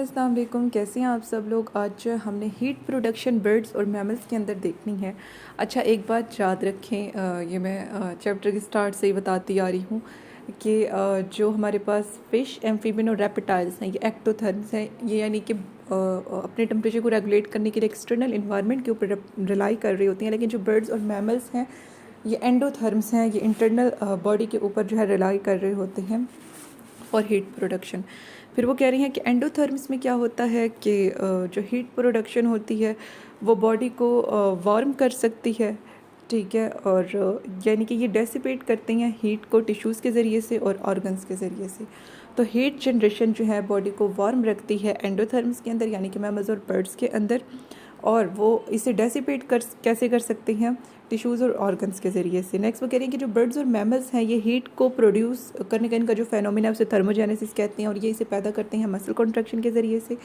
अस्सलाम वालेकुम। कैसे हैं आप सब लोग। आज हमने हीट प्रोडक्शन बर्ड्स और मैमल्स के अंदर देखनी है। अच्छा, एक बात याद रखें, ये मैं चैप्टर के स्टार्ट से ही बताती आ रही हूँ कि जो हमारे पास फ़िश, एम्फीबियन और रेप्टाइल्स हैं, ये एक्टोथर्म्स हैं। ये यानी कि अपने टेम्परेचर को रेगुलेट करने के लिए एक्सटर्नल इन्वायरमेंट के ऊपर रिलाई कर रही होती हैं। लेकिन जो बर्ड्स और मैमल्स हैं ये एंडोथर्म्स हैं, ये इंटरनल बॉडी के ऊपर जो है रिलाई कर रहे होते हैं और हीट प्रोडक्शन। फिर वो कह रही हैं कि एंडोथर्म्स में क्या होता है कि जो हीट प्रोडक्शन होती है वो बॉडी को वार्म कर सकती है, ठीक है। और यानी कि ये डेसिपेट करते हैं हीट को टिश्यूज़ के ज़रिए से और ऑर्गन्स के ज़रिए से। तो हीट जनरेशन जो है बॉडी को वार्म रखती है एंडोथर्म्स के अंदर, यानी कि मैमल्स और बर्ड्स के अंदर। और वो इसे डेसिपेट कैसे कर सकते हैं, टिश्यूज़ और ऑर्गन्स के ज़रिए से। नेक्स्ट वो कह रही हैं कि जो बर्ड्स और मैमल्स हैं ये हीट को प्रोड्यूस करने का इनका जो फेनोमेना है उसे थर्मोजेनेसिस कहते हैं, और ये इसे पैदा करते हैं मसल कॉन्ट्रैक्शन के ज़रिए से,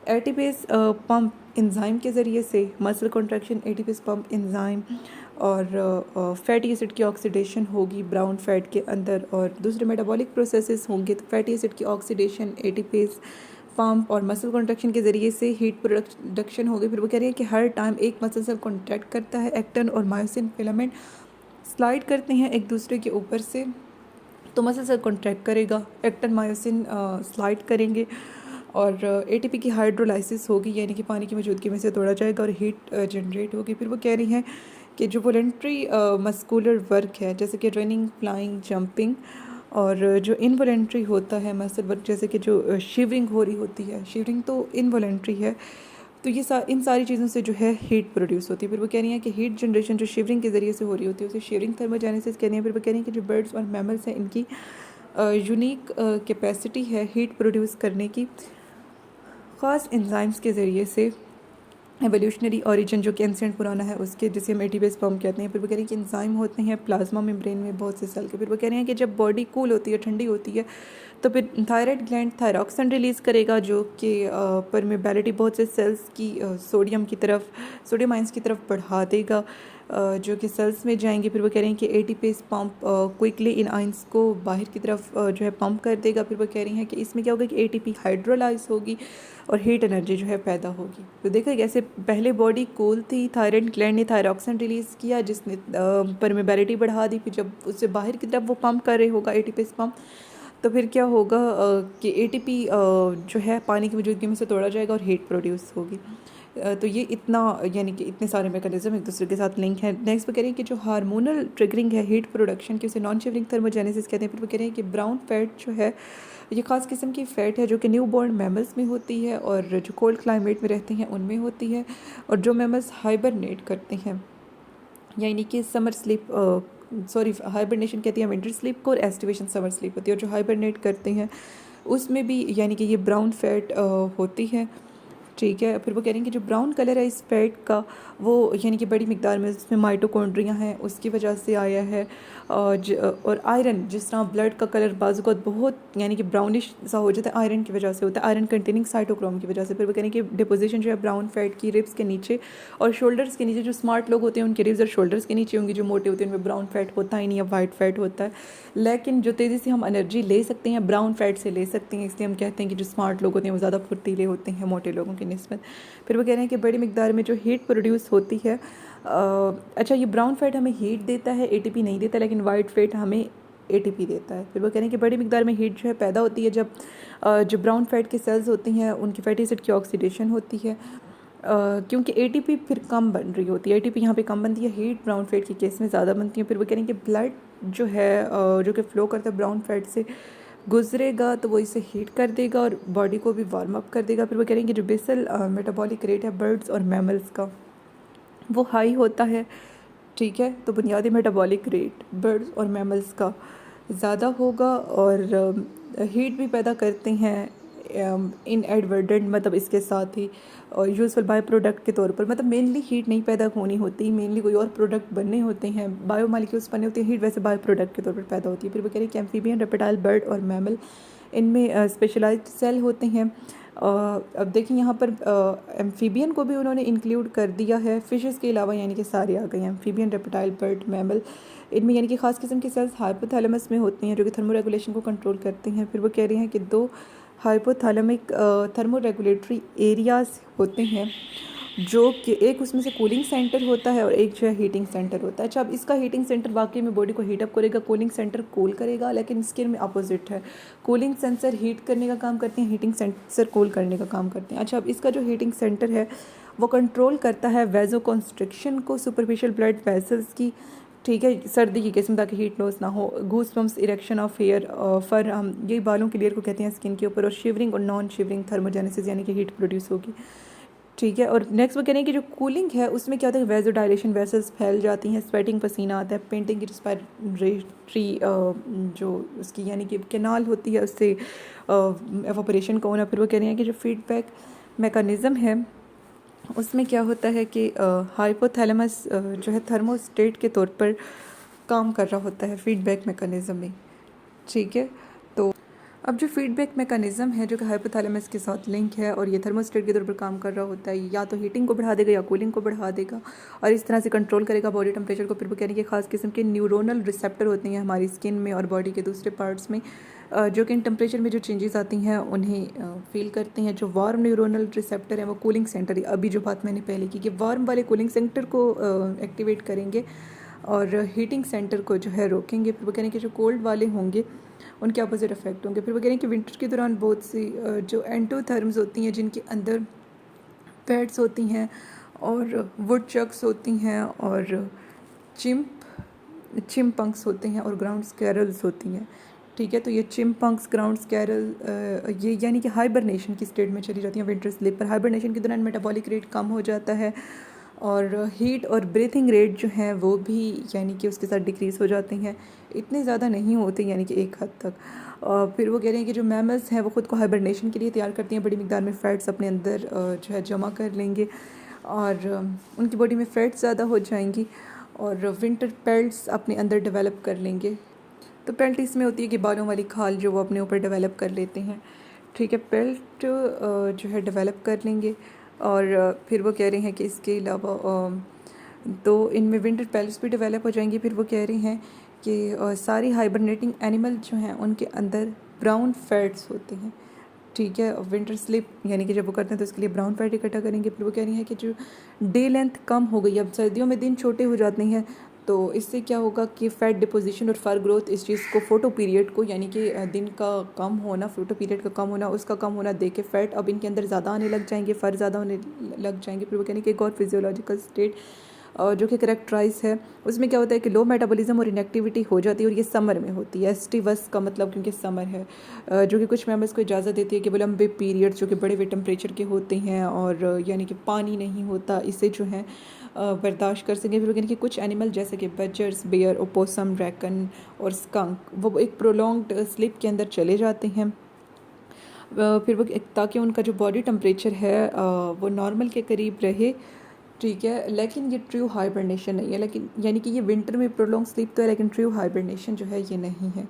एटीपेस पंप एंजाइम के ज़रिए से। Muscle contraction, ATPase pump enzyme, और फैटी एसिड की ऑक्सीडेशन होगी ब्राउन फैट के अंदर, और दूसरे मेटाबॉलिक प्रोसेसेस होंगे। तो फैटी एसिड की ऑक्सीडेशन, एटीपेस पंप और मसल कॉन्ट्रैक्शन के ज़रिए से हीट प्रोडक्शन होगी। फिर वो कह रही है कि हर टाइम एक मसल सेल कॉन्ट्रैक्ट करता है, एक्टिन और मायोसिन फिलामेंट स्लाइड करते हैं एक दूसरे के ऊपर से, तो मसल सेल कॉन्ट्रैक्ट करेगा, एक्टिन मायोसिन स्लाइड करेंगे, और एटीपी की हाइड्रोलाइसिस होगी, यानी कि पानी की मौजूदगी में से तोड़ा जाएगा और हीट जनरेट होगी। फिर वो कह रही हैं कि जो वॉलंटरी मस्कुलर वर्क है, जैसे कि रनिंग, फ्लाइंग, जंपिंग, और जो इनवॉलेंट्री होता है मसल वर्क, जैसे कि जो शिवरिंग हो रही होती है, शिवरिंग तो इनवॉलेंट्री है। तो ये इन सारी चीज़ों से जो है हीट प्रोड्यूस होती है। फिर वो कह रही हैं कि हीट जनरेशन जो शिवरिंग के ज़रिए से हो रही होती है उसे शिवरिंग थर्मोजेनेसिस कहते हैं। फिर वो कह रही हैं कि जो बर्ड्स और मैमल्स हैं इनकी यूनिक कैपेसिटी है हीट प्रोड्यूस करने की, ख़ास एंजाइम्स के ज़रिए से। एवोल्यूशनरी ओरिजिन जो कि एंशिएंट पुराना है उसके, जिसे हम एटीपेस पंप कहते हैं। फिर वो कह रही हैं कि एंजाइम होते हैं प्लाज्मा मेम्ब्रेन में बहुत से सेल के। फिर वो कह रहे हैं कि जब बॉडी कूल होती है, ठंडी होती है, तो फिर थायराइड ग्लैंड थायरॉक्सिन रिलीज़ करेगा, जो कि परमेबिलिटी बहुत से सेल्स की सोडियम आयंस की तरफ बढ़ा देगा, जो कि सेल्स में जाएंगे। फिर वो कह रहे हैं कि ATPase pump quickly in ions को बाहर की तरफ जो है पंप कर देगा। फिर वो कह रही हैं कि इसमें क्या होगा कि एटीपी हाइड्रोलाइज होगी और हीट एनर्जी जो है पैदा होगी। तो देखा कैसे पहले बॉडी कूल थी, थायराइड ग्लैंड ने थायरॉक्सिन रिलीज़ किया जिसने परमेबिलिटी बढ़ा दी। फिर जब उससे बाहर की तरफ वो पंप कर रहे होगा एटीपेस पंप, तो फिर क्या होगा कि एटीपी जो है पानी की मौजूदगी में से तोड़ा जाएगा और हीट प्रोड्यूस होगी। तो ये इतना, यानी कि इतने सारे मैकेनिज्म एक दूसरे के साथ लिंक है। नेक्स्ट वो कह रहे हैं कि जो हार्मोनल ट्रिगरिंग है हीट प्रोडक्शन की, उसे नॉन शिवरिंग थर्मोजेनेसिस कहते हैं। फिर वो कह रहे हैं कि ब्राउन फैट जो है ये ख़ास किस्म की फ़ैट है जो कि न्यू बॉर्न मैमल्स में होती है और जो कोल्ड क्लाइमेट में रहते हैं उनमें होती है, और जो मैमल्स हाइबरनेट करते हैं, यानी कि समर स्लीप, हाइबरनेशन कहती है विंटर स्लीप को, और एस्टिवेशन समर स्लीप होती है। और जो हाइबरनेट करते हैं उसमें भी यानी कि ये ब्राउन फैट होती है, ठीक है। फिर वो कह रही हैं कि जो ब्राउन कलर है इस फैट का, वो यानी कि बड़ी मिकदार में उसमें माइटोकॉन्ड्रिया हैं उसकी वजह से आया है। और आयरन, जिस तरह ब्लड का कलर बाज़-ओ-क़ात बहुत यानी कि ब्राउनिश सा हो जाता है, आयरन की वजह से होता है, आयरन कंटेनिंग साइटोक्रोम की वजह से। फिर वो कह रही हैं कि डिपोजिशन जो है ब्राउन फैट की रिब्स के नीचे और शोल्डर्स के नीचे, जो स्मार्ट लोग होते हैं उनके रिब्स और शोल्डर्स के नीचे होंगी, जो मोटे होते हैं उनमें ब्राउन फैट होता ही नहीं है, वाइट फैट होता है। लेकिन जो तेज़ी से हम एनर्जी ले सकते हैं ब्राउन फैट से ले सकते हैं, इसलिए हम कहते हैं कि जो स्मार्ट लोग होते हैं वो ज़्यादा फुर्तीले होते हैं मोटे लोगों की निस्बत। फिर वो कह रहे हैं कि बड़ी मिकदार में जो हीट प्रोड्यूस होती है, अच्छा ये ब्राउन फैट हमें हीट देता है, एटीपी नहीं देता, लेकिन वाइट फैट हमें एटीपी देता है। फिर वो कह रहे हैं कि बड़ी मिकदार में हीट जो है पैदा होती है जब जो ब्राउन फैट के सेल्स होती हैं उनकी फैटी एसिड की ऑक्सीडेशन होती है, क्योंकि एटीपी फिर कम बन रही होती है, एटीपी यहाँ पे कम बनती है, हीट ब्राउन फैट के केस में ज़्यादा बनती है। फिर वो कह रहे हैं कि ब्लड जो है जो कि फ़्लो करता है ब्राउन फैट से गुजरेगा, तो वो इसे हीट कर देगा और बॉडी को भी वार्म अप कर देगा। फिर वो कह रहे हैं कि जो बेसल मेटाबॉलिक रेट है बर्ड्स और मैमल्स का वो हाई होता है, ठीक है। तो बुनियादी मेटाबॉलिक रेट बर्ड्स और मैमल्स का ज़्यादा होगा, और हीट भी पैदा करते हैं इन एडवर्डेंट, मतलब इसके साथ ही, और यूजफुल बाय प्रोडक्ट के तौर पर, मतलब मेनली हीट नहीं पैदा होनी होती, मेनली कोई और प्रोडक्ट बनने होते हैं, बायोमॉलिक्यूल्स बनने होते हैं, हीट वैसे बाय प्रोडक्ट के तौर पर पैदा होती है। फिर वो कह रहे हैं कि एम्फीबियन, रेप्टाइल, बर्ड और मैमल, इनमें स्पेशलाइज्ड सेल होते हैं। अब देखिए यहाँ पर एम्फीबियन को भी उन्होंने इंक्लूड कर दिया है फिशेस के अलावा, यानी कि सारे आ गए हैं, एम्फीबियन, रेप्टाइल, बर्ड, मैमल। इनमें यानी कि ख़ास किस्म की सेल्स हाइपोथैलेमस में होती हैं जो कि थर्मो रेगुलेशन को कंट्रोल करती हैं। फिर वो कह रही हैं कि दो हाइपोथैलेमिक थर्मो रेगुलेटरी एरियाज होते हैं, जो कि एक उसमें से कूलिंग सेंटर होता है और एक जो है हीटिंग सेंटर होता है। अच्छा, अब इसका हीटिंग सेंटर वाकई में बॉडी को हीट अप करेगा, कूलिंग सेंटर कूल करेगा, लेकिन स्किन में अपोजिट है। कूलिंग सेंसर हीट करने का काम करते हैं, हीटिंग सेंसर कूल करने का काम करते हैं। अच्छा, अब इसका जो हीटिंग सेंटर है वो कंट्रोल करता है वेजो कॉन्स्ट्रिक्शन को, सुपरफिशियल ब्लड वेसल्स की, ठीक है, सर्दी की किस्म, ताकि हीट लॉस ना हो। Goose bumps, erection of hair, fur, हम ये बालों की लेयर को कहते हैं स्किन के ऊपर। और शिवरिंग और नॉन शिवरिंग थर्मोजेनेसिस, यानी कि हीट प्रोड्यूस होगी, ठीक है। और नेक्स्ट वो कह रहे हैं कि जो कूलिंग है उसमें क्या होता है, वेजो डायलेशन, वेसल्स फैल जाती हैं, स्वेटिंग, पसीना आता है, पेंटिंग की रिस्पायरेटरी जो उसकी यानी कि कैनाल होती है उससे एवापोरेशन का होना। फिर वो कह रहे हैं कि जो फीडबैक मैकेनिज़्म है उसमें क्या होता है कि हाइपोथैलेमस जो है थर्मोस्टेट के तौर पर काम कर रहा होता है फीडबैक मैकेनिज़्म में, ठीक है। तो अब जो फीडबैक मैकेनिज़्म है जो कि हाइपोथैलेमस के साथ लिंक है और ये थर्मोस्टेट के तौर पर काम कर रहा होता है, या तो हीटिंग को बढ़ा देगा या कूलिंग को बढ़ा देगा, और इस तरह से कंट्रोल करेगा बॉडी टेम्परेचर को। फिर वो कहने के खास किस्म के न्यूरोनल रिसेप्टर होते हैं हमारी स्किन में और बॉडी के दूसरे पार्ट्स में, जो कि इन टेम्परेचर में जो चेंजेस आती हैं उन्हें फील करते हैं। जो वार्म न्यूरोनल रिसेप्टर है वो कूलिंग सेंटर, अभी जो बात मैंने पहले की कि वार्म वाले कूलिंग सेंटर को एक्टिवेट करेंगे और हीटिंग सेंटर को जो है रोकेंगे। फिर वो कह रहे हैं कि जो कोल्ड वाले होंगे उनके अपोजिट इफेक्ट होंगे। फिर वो कह रहे हैं कि विंटर के दौरान बहुत सी जो एंडोथर्म्स होती हैं जिनके अंदर फैट्स होती हैं और वुड चक्स होती हैं और चिम्पंक्स होते हैं और ग्राउंड स्कैरल्स होती हैं, ठीक है। तो ये चिम्पंक्स, ग्राउंड स्कैरल, ये यानी कि हाइबरनेशन की स्टेट में चली जाती हैं विंटर स्लीप पर। हाइबरनेशन के दौरान मेटाबॉलिक रेट कम हो जाता है और हीट और ब्रीथिंग रेट जो है वो भी यानी कि उसके साथ डिक्रीज़ हो जाती हैं, इतने ज़्यादा नहीं होते यानी कि एक हद तक। फिर वो कह रहे हैं कि जो मैमल्स हैं वो ख़ुद को हाइबरनेशन के लिए तैयार करती हैं, बड़ी मिकदार में फ़ैट्स अपने अंदर जो है जमा कर लेंगे और उनकी बॉडी में फ़ैट्स ज़्यादा हो जाएंगी और विंटर पेल्ट्स अपने अंदर डेवलप कर लेंगे। तो पेल्ट इसमें होती है कि बालों वाली खाल जो वो अपने ऊपर डेवलप कर लेते हैं, ठीक है। पेल्ट जो है डेवलप कर लेंगे और फिर वो कह रहे हैं कि इसके अलावा तो इनमें विंटर पेल्ट्स भी डेवलप हो जाएंगी। फिर वो कह रहे हैं कि सारी हाइबरनेटिंग एनिमल जो हैं उनके अंदर ब्राउन फैट्स होते हैं, ठीक है। विंटर स्लीप यानी कि जब वो करते हैं तो इसके लिए ब्राउन फैट इकट्ठा करेंगे। फिर वो कह रही हैं कि जो डे लेंथ कम हो गई, अब सर्दियों में दिन छोटे हो जाते हैं, तो इससे क्या होगा कि फ़ैट डिपोजिशन और फर ग्रोथ, इस चीज़ को फोटो पीरियड को यानी कि दिन का कम होना, फोटो पीरियड का कम होना, उसका कम होना देख के फ़ैट अब इनके अंदर ज़्यादा आने लग जाएंगे, फ़र ज़्यादा होने लग जाएंगे। फिर वो कहने की एक और फिजियोलॉजिकल स्टेट जो कि करेक्टराइज है, उसमें क्या होता है कि लो मेटाबॉलिज्म और इनएक्टिविटी हो जाती है और ये समर में होती है। एस्टिवस का मतलब क्योंकि समर है, जो कि कुछ मेंबर्स को इजाज़त देती है कि वो लंबे पीरियड्स जो कि बड़े हुए टेम्परेचर के होते हैं और यानी कि पानी नहीं होता, इसे जो है बर्दाश्त कर सकें। फिर कहने कि कुछ एनिमल जैसे कि बजर्स, बेयर, ओपोसम, रैकन और स्कंक वो एक प्रोलॉन्ग्ड स्लीप के अंदर चले जाते हैं। फिर वो ताकि उनका जो बॉडी टेम्परेचर है वो नॉर्मल के करीब रहे, ठीक है। लेकिन ये ट्रू हाइबरनेशन नहीं है, लेकिन यानी कि ये विंटर में प्रोलॉन्ग स्लीप तो है लेकिन ट्रू हाइबरनेशन जो है ये नहीं है।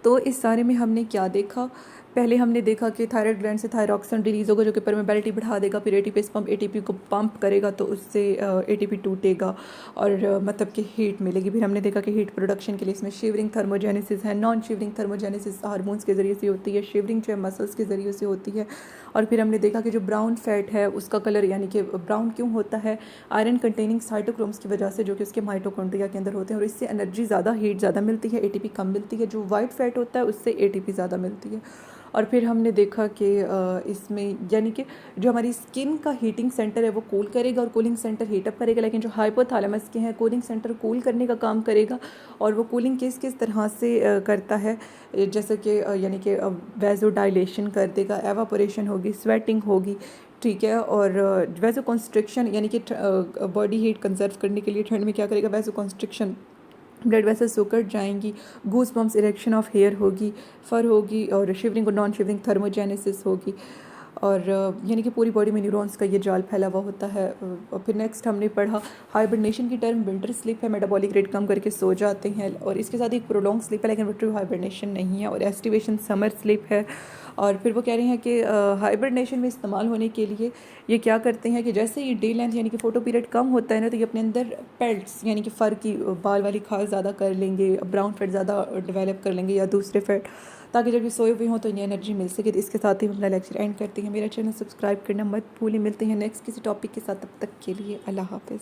तो इस सारे में हमने क्या देखा, पहले हमने देखा कि थायराइड ग्लैंड से थायरॉक्सिन रिलीज़ होगा जो कि परमेबिलिटी बढ़ा देगा, फिर एटीपी पंप एटीपी को पंप करेगा तो उससे एटीपी टूटेगा और मतलब कि हीट मिलेगी। फिर हमने देखा कि हीट प्रोडक्शन के लिए इसमें शिवरिंग थर्मोजेनेसिस है, नॉन शिवरिंग थर्मोजेनेसिस हार्मोन्स के ज़रिए से होती है, शिवरिंग जो है मसल्स के ज़रिए से होती है। और फिर हमने देखा कि जो ब्राउन फैट है उसका कलर यानी कि ब्राउन क्यों होता है, आयरन कंटेनिंग साइटोक्रोम्स की वजह से जो कि उसके माइटोकॉन्ड्रिया के अंदर होते हैं और इससे एनर्जी ज़्यादा, हीट ज़्यादा मिलती है, एटीपी कम मिलती है। जो वाइट फैट होता है उससे एटीपी ज़्यादा मिलती है। और फिर हमने देखा कि इसमें यानी कि जो हमारी स्किन का हीटिंग सेंटर है वो कूल करेगा और कूलिंग सेंटर हीटअप करेगा, लेकिन जो हाइपोथैलेमस के हैं कूलिंग सेंटर कूल करने का काम करेगा। और वो कूलिंग किस तरह से करता है, जैसे कि यानी कि वेजो डायलेशन कर देगा, एवापोरेशन होगी, स्वेटिंग होगी, ठीक है। और वेजो कॉन्स्ट्रिक्शन यानी कि बॉडी हीट कंजर्व करने के लिए ठंड में क्या करेगा, वेजो कॉन्स्ट्रिक्शन, ब्लड वेसल्स सुकड़ जाएंगी, goose bumps, erection of hair होगी, फर होगी और शिवरिंग और नॉन शिवरिंग थर्मोजेनेसिस होगी और यानी कि पूरी बॉडी में न्यूरॉन्स का ये जाल फैला हुआ होता है। और फिर नेक्स्ट हमने पढ़ा हाइबरनेशन की टर्म विंटर स्लीप है, मेटाबॉलिक रेट कम करके सो जाते हैं और इसके साथ एक प्रोलॉन्ग स्लीप है लेकिन वो ट्रू हाइबरनेशन नहीं है। और एस्टिवेशन समर स्लीप है। और फिर वो कह रहे हैं कि हाइबरनेशन में इस्तेमाल होने के लिए ये क्या करते हैं कि जैसे ये डे लेंथ यानी कि फ़ोटो पीरियड कम होता है ना, तो ये अपने अंदर पेल्ट्स यानी कि फ़र की बाल वाली खाल ज़्यादा कर लेंगे, ब्राउन फैट ज़्यादा डेवलप कर लेंगे या दूसरे फैट, ताकि जब ये सोए हुए हों तो इन्हें एनर्जी मिल सके। तो इसके साथ ही हम अपना लेक्चर एंड करते हैं। मेरा चैनल सब्सक्राइब करना मत भूलें। मिलते हैं नेक्स्ट किसी टॉपिक के साथ, तब तक के लिए अल्लाह हाफ़िज़।